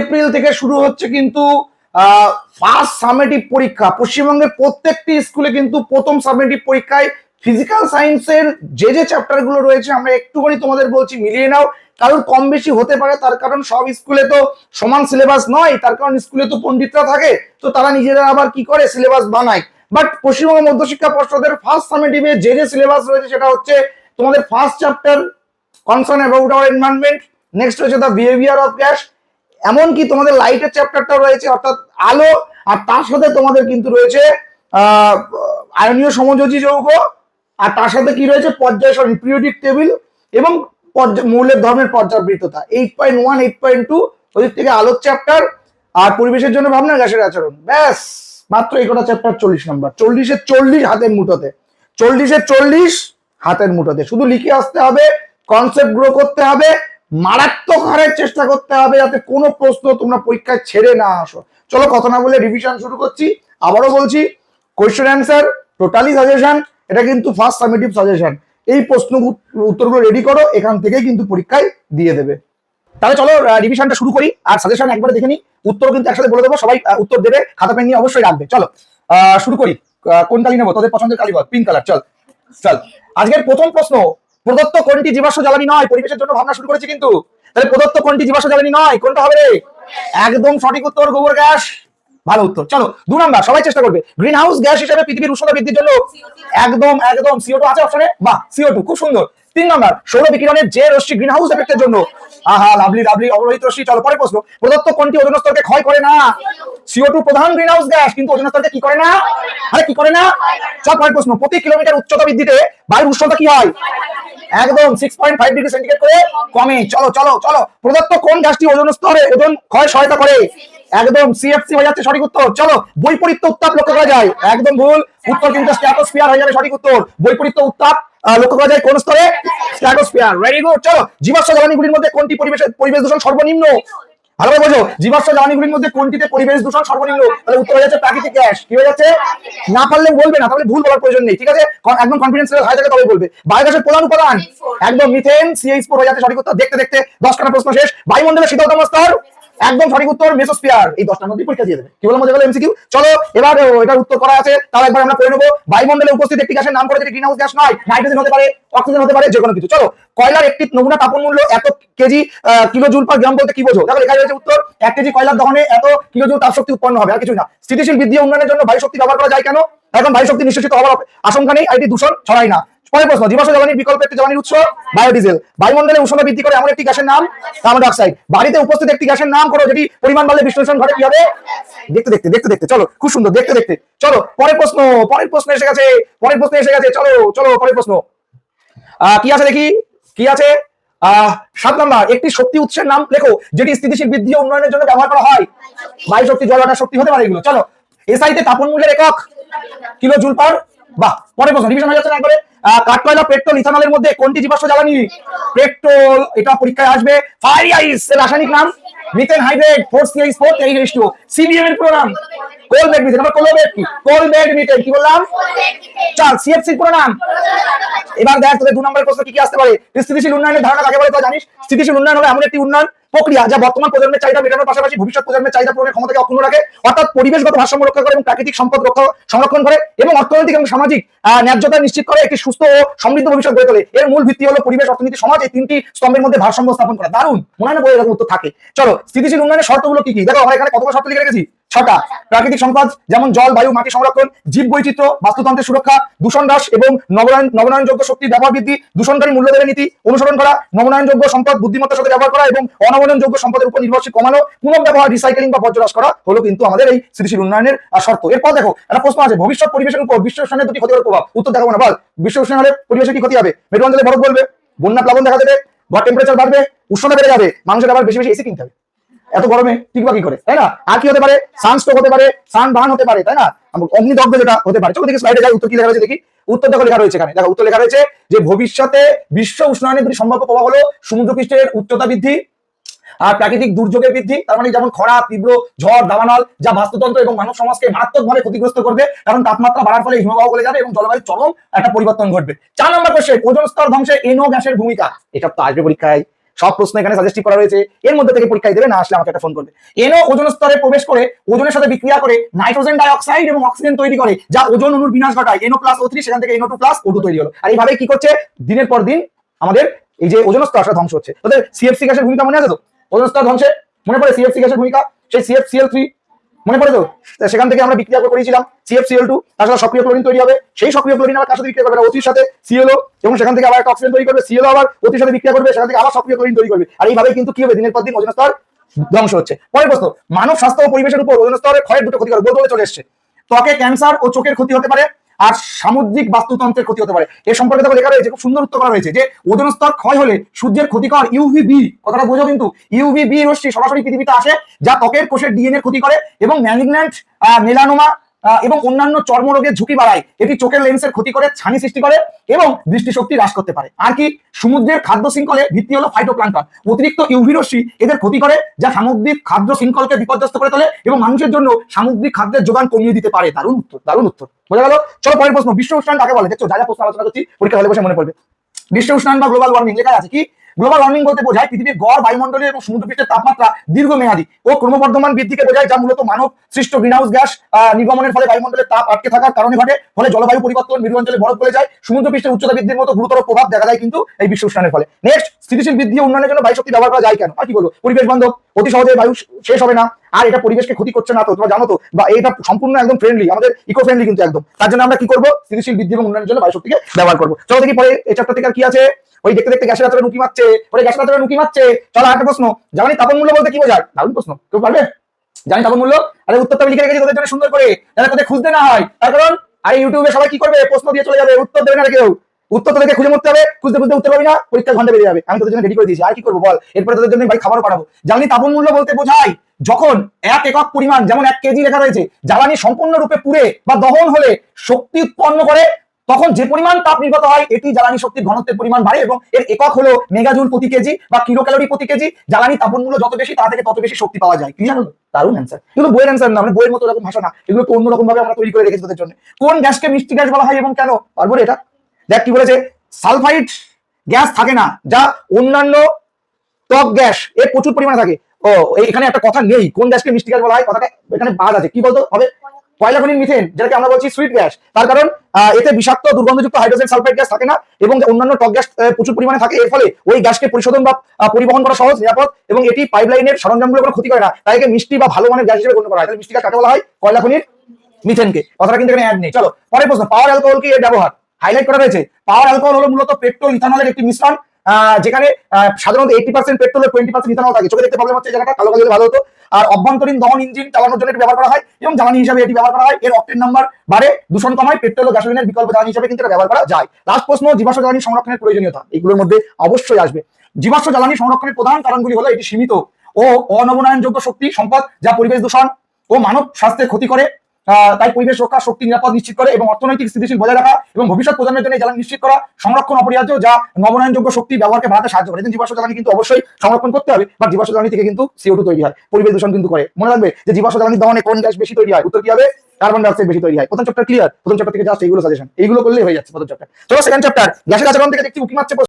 April থেকে শুরু হচ্ছে কিন্তু ফার্স্ট সামেটিভ পরীক্ষা। পশ্চিমবঙ্গের প্রত্যেকটি স্কুলে কিন্তু প্রথম সামেটিভ পরীক্ষায় ফিজিক্যাল সায়েন্সের যে চ্যাপ্টার গুলো রয়েছে আমরা একটুখানি তোমাদের বলছি মিলিয়ে নাও, কারণ কম বেশি হতে পারে। তার কারণ সব স্কুলে তো সমান সিলেবাস নয়, তার কারণ স্কুলে তো পণ্ডিতরা থাকে, তো তারা নিজেরা আবার কি করে সিলেবাস বানায়। বাট পশ্চিমবঙ্গ মধ্যশিক্ষা পর্ষদের ফার্স্ট সামেটিভে যে সিলেবাস রয়েছে সেটা হচ্ছে তোমাদের first chapter concern about our environment, next হচ্ছে দ্য বিহেভিয়ার অফ গ্যাস, এমনকি তোমাদের লাইটের চ্যাপ্টারটা রয়েছে অর্থাৎ আলো, আর তার সাথে তোমাদের কিন্তু রয়েছে আয়নীয় সমযোজী যৌগ, আর তার সাথে কি রয়েছে পর্যায় সারণী পিরিয়ডিক টেবিল এবং মৌলের ধর্মের পর্যাবৃত্ততা। 8.1 8.2 ওদিক থেকে আলোক চ্যাপ্টার, আর পরিবেশের জন্য ভাবনা গ্যাসের আচরণ। ব্যাস মাত্র এই কটা চ্যাপ্টার 40 নম্বর। 40-এর 40 হাতের মুঠোতে, 40-এর 40 হাতের মুঠোতে। শুধু লিখে আসতে হবে, কনসেপ্ট গ্রো করতে হবে, মারাত্মক হারের চেষ্টা করতে হবে যাতে কোনো প্রশ্ন তোমরা পরীক্ষায় ছেড়ে না আসো। চলো কথা না বলে রিভিশন শুরু করছি। আবারও বলছি, কোয়েশ্চেন অ্যান্সার টোটালি সাজেশন, এটা কিন্তু ফার্স্ট সামেটিভ সাজেশন। এই প্রশ্ন উত্তরগুলো রেডি করো, এখান থেকে কিন্তু পরীক্ষায় দিয়ে দেবে। তাহলে চলো রিভিশনটা শুরু করি, আর সাজেশন একবারে দেখে নিই, উত্তর কিন্তু একসাথে বলে দেবো, সবাই উত্তর দেবে, খাতা পেন নিয়ে অবশ্যই রাখবে। চলো শুরু করি। কোন কালি নেবো? তোদের পছন্দের কালি বল, পিঙ্ক কালার। চল। আজকের প্রথম প্রশ্ন, প্রদত্ত কোনটি জীবাশ্ম জ্বালানি নয়? পরিবেশের জন্য ভাবনা শুরু করেছি কিন্তু। তাহলে প্রদত্ত কোনটি জীবাশ্ম জ্বালানি নয়, কোনটা হবে রে? একদম সঠিক উত্তর, গোবর গ্যাস। ভালো উত্তর। চলো 2 নাম্বার, সবাই চেষ্টা করবে। গ্রিন হাউস গ্যাস হিসেবে পৃথিবীর উষ্ণতা বৃদ্ধির জন্য একদম CO2 আছে অপশনে, বাহ CO2 খুব সুন্দর। 3 নাম্বার, সৌর বিকিরণের যে রশ্মি গ্রিন হাউস এফেক্টের জন্য, আহা লাভলি লাভলি, অবরোহিত রশ্মি। চলো পরের প্রশ্ন, প্রদত্ত কোনটি ওজোন স্তরকে ক্ষয় করে না? CO2 প্রধান গ্রিন হাউস গ্যাস, কিন্তু ওজোন স্তরকে কি করে না? আরে কি করে না? চল পরের প্রশ্ন, প্রতি কিলোমিটার উচ্চতা বৃদ্ধিতে বায়ুর উষ্ণতা কি হয়? একদম 6.5 ডিগ্রি সেন্টিগ্রেড করে কমে। চলো চলো চলো, প্রদত্ত কোন গ্যাসটি ওজোন স্তরে ওজন ক্ষয় সহায়তা করে? একদম CFC হয়ে যাচ্ছে সঠিক উত্তর। চলো, বৈপরীত্য উত্তাপ লক্ষ্য করা যায়, একদম ভুল উত্তর, কিন্তু স্ট্র্যাটোস্ফিয়ার হয়ে যাবে সঠিক উত্তর। বৈপরীত্য উত্তাপ লক্ষ্য করা যায় কোন স্তরে? স্ট্র্যাটোস্ফিয়ার। Very good. চলো, জীবাশ্ম জ্বালানিগুলির মধ্যে কোনটি পরিবেশ দূষণ সর্বনিম্ন? ভালোভাবে বোঝো, জীবাশ্ম জ্বালানিগুলির মধ্যে কোনটিতে পরিবেশ দূষণ সর্বনিম্ন? তাহলে উত্তর হয়ে যাচ্ছে প্রাকৃতিক গ্যাস। কি হয়ে যাচ্ছে? না পারলে বলবে না, তাহলে ভুল বলার প্রয়োজন নেই, ঠিক আছে? একদম কনফিডেন্স লেভেল হাই থাকে তবে বলবে। বায়োগ্যাসের প্রধান উপাদান একদম মিথেন, CH4 হয়ে যাচ্ছে সঠিক উত্তর। দেখতে দেখতে 10খানা প্রশ্ন শেষ। বায়ুমণ্ডলের শীতলতম স্তর, একদম সঠিক উত্তর মেসোস্ফিয়ার। এই 10টার মধ্যে পরীক্ষা দিয়ে দেবে। কি বললাম, মজা গেল এমসিকিউ। চলো এবার এটার উত্তর করা আছে, তাও একবার আমরা করে নেবো। বায়ুমণ্ডলে উপস্থিত একটি গ্যাসের নাম করে, যেটি গ্রিন হাউস গ্যাস নয়, নাইট্রোজেন হতে পারে, অক্সিজেন হতে পারে, যে কোনো কিছু। চলো, কয়লার একটি নমুনা তাপন মূল্য এত কেজি কিলো জুল পার গ্রাম বলতে কি বোঝো? দেখো লেখা রয়েছে উত্তর, 1 কেজি কয়লার দহনে এত কিলো জুল তাপ শক্তি উৎপন্ন হবে, আর কিছুই না। স্থিতিশীল বৃদ্ধি ও উন্নয়নের জন্য বায়ু শক্তি ব্যবহার করা যায় কেন? এখন বায়ু শক্তি নিশ্চিত হওয়ার আশঙ্কা নেই, এটি দূষণ ছড়ায় না। পরের প্রশ্ন, জীবাশ্ম জ্বালানির বিকল্প একটি জ্বালানির উৎস বায়োডিজেল। বায়ুমণ্ডলে উষ্ণতা বৃদ্ধি করে এমন একটি গ্যাসের নাম কার্বন ডাই অক্সাইড। বাড়িতে উপস্থিত একটি গ্যাসের নাম করো, যেটি পরিমাণ বাড়লে বিশ্লেষণ ঘটে, কি হবে? দেখতে দেখতে দেখতে দেখতে, চলো খুব সুন্দর, দেখতে দেখতে। চলো পরের প্রশ্ন, পরের প্রশ্ন এসে গেছে, পরের প্রশ্ন এসে গেছে। চলো চলো পরের প্রশ্ন কি আছে দেখি, কি আছে? 7 নাম্বার, একটি শক্তি উৎসের নাম লেখো, যেটি স্থিতিশীল বৃদ্ধি ও উন্নয়নের জন্য ব্যবহার করা হয়। বায়ু শক্তি, জল ওয়াটার শক্তি হতে পারে এগুলো। চলো, এসআইতে তাপন মূল্যের একক কিলো জুল পার, বাহ। পরের প্রশ্ন, রিভিশন হয়ে যাচ্ছে না একবারে। কাঠ, কয়লা, পেট্রোল, ইথানলের মধ্যে কোনটি জীবাশ্ম জ্বালানি? পেট্রোল, এটা পরীক্ষায় আসবে। ফায়ারি আইস এর রাসায়নিক নাম methane hydrate, 4CH4 3H2। CBM এর পুরো নাম কোলবেড মিথেন। আমরা কোলবেড কি? কোলবেড মিথেন, কি বললাম? চল, CFC এর পুরো নাম। এবার দেখ তোদের 2 নম্বরের প্রশ্ন কি কি আসতে পারে। স্থিতিশীল উন্নয়নের ধারণা কাকে বলে তুই জানিস? স্থিতিশীল উন্নয়ন হলো এমন একটি উন্নয়ন প্রক্রিয়া যা বর্তমান প্রজন্মের চাহিদা মেটানোর পাশাপাশি ভবিষ্যৎ প্রজন্মের চাহিদা পূরণের ক্ষমতাকে অক্ষুণ্ণ রাখে, অর্থাৎ পরিবেশগত ভারসাম্য রক্ষা করে এবং প্রাকৃতিক সম্পদ সংরক্ষণ করে এবং অর্থনৈতিক এবং সামাজিক ন্যায্যতা নিশ্চিত করে একটি সুস্থ ও সমৃদ্ধ ভবিষ্যৎ গড়ে তোলে। এর মূল ভিত্তি হলো পরিবেশ, অর্থনীতি, সমাজ, এই 3টি স্তম্ভের মধ্যে ভারসাম্য স্থাপন করা। দারুণ, মনে হয় না বই এরকম উত্তর থাকে। চলো, স্থিতিশীল উন্নয়নের শর্তগুলো কি কি দেখো, আমরা এখানে কতগুলো শর্ত লিখে রেখেছি, 6টা। প্রাকৃতিক সম্পদ যেমন জল, বায়ু, মাটি সংরক্ষণ, জীব বৈচিত্র্য, বাস্তুতন্ত্রের সুরক্ষা, দূষণ হ্রাস এবং নবনায়নযোগ্য শক্তির ব্যবহার বৃদ্ধি, দূষণকারী মূল্য দেবের নীতি অনুসরণ করা, নবনায়নযোগ্য সম্পদ বুদ্ধিমত্তার সাথে ব্যবহার করা এবং অনবনায়নযোগ্য সম্পদের উপর নির্ভরশীল কমানো, পুনর্ব্যবহার, রিসাইক্লিং বা বর্জ্য হ্রাস করা হলো কিন্তু আমাদের এই স্থিতিশীল উন্নয়নের শর্ত। এরপর দেখো একটা প্রশ্ন আছে, ভবিষ্যৎ পরিবেশের উপর বিশ্ব উষ্ণায়নের 2টি ক্ষতিকর প্রভাব। উত্তর দেখাবো না, বল বিশ্ব উষ্ণায়ন হলে পরিবেশের কি ক্ষতি হবে? মেরু অঞ্চলে বরফ গলবে, বন্যা প্লাবন দেখা দেবে, টেম্পারেচার বাড়বে, উষ্ণতা বেড়ে যাবে, মানুষের আবার বেশি বেশি এসি কিনতে হবে এত গরমে, টিকবা কি করে, তাই না? আর কি হতে পারে? সানস্ট্রোক হতে পারে, সানবার্ন হতে পারে, তাই না? অগ্নিদগ্ধ যেটা হতে পারে। চলো দেখি স্লাইডে যাই, উত্তর কি লেখা রয়েছে দেখি। উত্তর দেখো লেখা রয়েছে এখানে, দেখো উত্তর লেখা রয়েছে যে ভবিষ্যতে বিশ্ব উষ্ণায়নের 2টি সম্ভাব্য প্রভাব হলো সমুদ্রপৃষ্ঠের উচ্চতা বৃদ্ধি আর প্রাকৃতিক দুর্যোগের বৃদ্ধি। তার মানে যেমন খরা, তীব্র ঝড়, দাবানল, যা বাস্তুতন্ত্র এবং মানব সমাজকে মারাত্মকভাবে ক্ষতিগ্রস্ত করবে, কারণ তাপমাত্রা বাড়ার ফলে হিমবাহ গলে যাবে এবং জলবায়ুর চরম একটা পরিবর্তন ঘটবে। 4 নম্বর কোশ্চেন, ওজোন স্তর ধ্বংসে NO গ্যাসের ভূমিকা। এটা তো আসবে পরীক্ষায়, সব প্রশ্ন এখানে সাজেস্টিভ করা রয়েছে, এর মধ্যে থেকে পরীক্ষায় দেবে, না আসলে আমাকে একটা ফোন করবে। এনও ওজোন স্তরে প্রবেশ করে ওজনের সাথে বিক্রিয়া করে নাইট্রোজেন ডাইঅক্সাইড এবং অক্সিজেন তৈরি করে, যা ওজোন অণুর বিনাশ ঘটায়। NO+O3 সেখান থেকে NO2+O2 তৈরি হলো। আর এইভাবে কি করছে, দিনের পর দিন আমাদের এই যে ওজোন স্তর ধ্বংস হচ্ছে। তোদের CFC গ্যাসের ভূমিকা মনে আছে তো? ওজোন স্তর ধ্বংসে মনে পড়ে CFC গ্যাসের ভূমিকা, সেই CFCl3 মনে পড়ে তো? সেখান থেকে আমরা বিক্রিয়া করেছিলাম CFCl2, তার সাথে সক্রিয় ক্লোরিন তৈরি হবে। সেই সক্রিয় ক্লোরিন আবার কার সাথে বিক্রিয়া করবে, O3 সাথে ClO, এবং সেখান থেকে আবার একটা অক্সিজেন তৈরি করবে, ClO আবার O3 সাথে বিক্রিয়া করবে, সেখান থেকে আবার সক্রিয় ক্লোরিন তৈরি করবে। আর এইভাবে কিন্তু কি হবে, দিনের পর দিন ওজোন স্তর ধ্বংস হচ্ছে। পরের প্রশ্ন, মানব স্বাস্থ্য ও পরিবেশের উপর ওজোন স্তরের ক্ষয়ের দুটো ক্ষতিকারক বলে চলে এসেছে। ত্বকে ক্যান্সার ও চোখের ক্ষতি হতে পারে, আর সামুদ্রিক বাস্তুতন্ত্রের ক্ষতি হতে পারে। এর সম্পর্কে দেখো লেখা রয়েছে, খুব সুন্দর উত্তর করা রয়েছে যে ওজোন স্তর ক্ষয় হলে সূর্যের ক্ষতিকর ইউভিবি, কথাটা বোঝো কিন্তু, ইউভিবি রশ্মি সরাসরি পৃথিবীতে আসে, যা ত্বকের কোষের ডিএনএ ক্ষতি করে এবং ম্যালিগন্যান্ট মেলানোমা এবং অন্যান্য চর্মরোগের ঝুঁকি বাড়ায়। এটি চোখের লেন্সের ক্ষতি করে, ছানি সৃষ্টি করে এবং দৃষ্টিশক্তি হ্রাস করতে পারে। আর কি, সমুদ্রের খাদ্য শৃঙ্খলে ভিত্তি হলো ফাইটোপ্লাঙ্কটন। অতিরিক্ত ইউভি রশ্মি এদের ক্ষতি করে, যা সামুদ্রিক খাদ্য শৃঙ্খলকে বিপর্যস্ত করে তোলে এবং মানুষের জন্য সামুদ্রিক খাদ্যের যোগান কমিয়ে দিতে পারে। দারুণ উত্তর, দারুণ উত্তর, বোঝা গেল। চলো পরের প্রশ্ন, বিশ্ব উষ্ণায়ন কাকে বলে? দেখছো যা যা প্রশ্ন আলোচনা করছি পরীক্ষা হলে বসে মনে পড়বে। বিশ্ব উষ্ণায়ন বা গ্লোবাল ওয়ার্মিং লেখা আছে কি? গ্লোবাল ওয়ার্মিং বলতে বোঝায় পৃথিবীর গড় বায়ুমণ্ডলীয় এবং সমুদ্রপৃষ্ঠের তাপমাত্রা দীর্ঘমেয়াদী ও ক্রমবর্ধমান বৃদ্ধিকে বোঝায়, যা মূলত মানব সৃষ্ট গ্রিনহাউস গ্যাস নির্গমনের ফলে বায়ুমণ্ডলের তাপ আটকে থাকার কারণে ঘটে। ফলে জলবায়ু পরিবর্তন, মেরু অঞ্চলে বরফ গলে যায়, সমুদ্রপৃষ্ঠের উচ্চতা বৃদ্ধির মতো গুরুতর প্রভাব দেখা যায় কিন্তু এই বিশ্ব উষ্ণায়নের ফলে। নেক্সট, স্থিতিশীল বৃদ্ধি ও উন্নয়নের জন্য বায়ু শক্তি ব্যবহার করা যায় কেন? আর কি বলবো, পরিবেশ বান্ধব, অতি সহজে বায়ু শেষ হবে না, আর এটা পরিবেশকে ক্ষতি করছে না, তো তোমরা জানো তো, বা এটা সম্পূর্ণ একদম ফ্রেন্ডলি, আমাদের ইকো ফ্রেন্ডলি কিন্তু একদম। তার জন্য আমরা কি করবো, স্থিতিশীল বৃদ্ধি এবং উন্নয়নের জন্য বায়ু শক্তিকে ব্যবহার করবো। চলো দেখি পরে এই চ্যাপ্টার থেকে কি আছে। ওই দেখতে দেখতে গ্যাসের আতরে নুকি মারছে, ওরে গ্যাসের আতরে নুকি মারছে। চলো আরেকটা প্রশ্ন, জ্বালানি তাপন মূল্য বলতে কি বোঝায়? দারুণ প্রশ্ন, কেউ পারবে? জ্বালানি তাপন মূল্য, আরে উত্তরটা আমি লিখে রেখেছি তোদের জন্য সুন্দর করে, যাতে তোদের খুঁজতে না হয়। তার কারণ আরে ইউটিউবে সবাই কি করবে, প্রশ্ন দিয়ে চলে যাবে, উত্তর দেবে না কেউ। উত্তর তোদেরকে খুঁজে মরতে হবে, খুঁজতে খুঁজতে উত্তর পাবি না, পরীক্ষা ঘন্টা বেরিয়ে যাবে। আমি তোদের জন্য রেডি করে দিয়েছি, আর কি করবো বল, এরপরে তোদের জন্য ভাই খাবারও পাঠাবো। জ্বালানি তাপন মূল্য বলতে বোঝায় যখন এক একক পরিমাণ, যেমন 1 কেজি লেখা রয়েছে, জ্বালানি সম্পূর্ণরূপে পুড়ে বা দহন হলে শক্তি উৎপন্ন করে, তখন যে পরিমাণ তাপ নির্গত হয় এটি জ্বালানি শক্তির ঘনত্বের পরিমাণ বাড়ে এবং এর একক হলো মেগাজুল প্রতি কেজি বা কিলো ক্যালোরি প্রতি কেজি। জ্বালানি তাপন মূল্য যত বেশি, তা থেকে তত বেশি শক্তি পাওয়া যায়। ক্লিয়ার হলো? দারুণ অ্যান্সার। কিন্তু বইয়ের অ্যান্সার না, মানে বইয়ের মতো এরকম ভাষা না, এগুলো একটু অন্যরকম ভাবে আমরা তৈরি করে রেখেছি তোদের জন্য। কোন গ্যাসকে মিষ্টি গ্যাস বলা হয় এবং কেন? পারবো এটা? দেখ কি বলেছে, সালফাইড গ্যাস থাকে না, যা অন্যান্য টক গ্যাস এর প্রচুর পরিমাণে থাকে। ও এখানে একটা কথা নেই, কোন গ্যাসকে মিষ্টি গ্যাস বলা হয়, কথাটা এখানে বাদ আছে। কি বলতো হবে, কয়লা খনির মিথেন, যেটাকে আমরা বলছি সুইট গ্যাস। তার কারণ এতে বিষাক্ত দুর্গন্ধযুক্ত হাইড্রোজেন সালফাইড গ্যাস থাকে না, এবং অন্যান্য টক গ্যাস প্রচুর পরিমাণে থাকে। এর ফলে ওই গ্যাসকে পরিশোধন বা পরিবহন করা সহজ, নিরাপদ, এবং এটি পাইপলাইনের সরঞ্জামগুলো কোনো ক্ষতি করে না, তাই একে মিষ্টি বা ভালো মানের গ্যাস হিসেবে গণ্য করা হয়। তাহলে মিষ্টি গ্যাস কাকে বলা হয়? কয়লা খনির মিথেনকে। কথাটা কিন্তু এখানে অ্যাড নেই। চলো পরের প্রশ্ন, পাওয়ার অ্যালকোহল কি এর ব্যবহার? হাইলাইট করা রয়েছে, পাওয়ার অ্যালকোহল হলো মূলত পেট্রোল ইথানলের একটি মিশ্রণ, যেখানে সাধারণত 80% পেট্রোল ও 20% ইথানল থাকে। চোখে দেখতে প্রবলেম হচ্ছে, জায়গাটা কালো কালো ভালো হতো। আর অভ্যন্তরীণ দহন ইঞ্জিন চালানোর জন্য এটি ব্যবহার করা হয় এবং জ্বালানি হিসাবে এটি ব্যবহার করা হয়। এর অক্টেন নাম্বার বাড়ে, দূষণ কমায়, পেট্রোল ও গ্যাসোলিনের বিকল্প জ্বালানি হিসাবে কিন্তু এটা ব্যবহার করা যায়। লাস্ট প্রশ্ন, জীবাশ্ম জ্বালানি সংরক্ষণের প্রয়োজনীয়তা, এগুলোর মধ্যে অবশ্যই আসবে। জীবাশ্ম জ্বালানি সংরক্ষণের প্রধান কারণগুলি হলো এটি সীমিত ও অনবনায়নযোগ্য শক্তি সম্পদ, যা পরিবেশ দূষণ ও মানব স্বাস্থ্যের ক্ষতি করে, তাই পরিবেশ রক্ষা, শক্তি নিরাপদ নিশ্চিত করে এবং অর্থনৈতিক স্থিতিশীল বজায় রাখা এবং ভবিষ্যৎ প্রজন্মের জন্য জ্বালানি নিশ্চিত করা সংরক্ষণ অপরিহার্য, যা নবনায়নযোগ্য শক্তি ব্যবহারকে বাড়াতে সাহায্য করে। জীবাশ্ম জ্বালানি কিন্তু অবশ্যই সংরক্ষণ করতে হবে, বা জীবাশ্ম জ্বালানি থেকে কিন্তু CO2 তৈরি হয়, পরিবেশ দূষণ কিন্তু করে। মনে রাখবে যে জীবাশ্ম জ্বালানি দহনে কোন গ্যাস বেশি তৈরি হয়? উত্তর কি হবে? কার্বন ডাই অক্সাইড বেশি তৈরি হয়। প্রথম চ্যাপ্টার ক্লিয়ার, প্রথম চ্যাপ্টার থেকে জাস্ট এইগুলো সাজেশন, এইগুলো করলেই হয়ে যাচ্ছে প্রথম চ্যাপ্টার। চলো সেকেন্ড চ্যাপ্টার, গ্যাসের আচরণ থেকে দেখছি উকি মারছে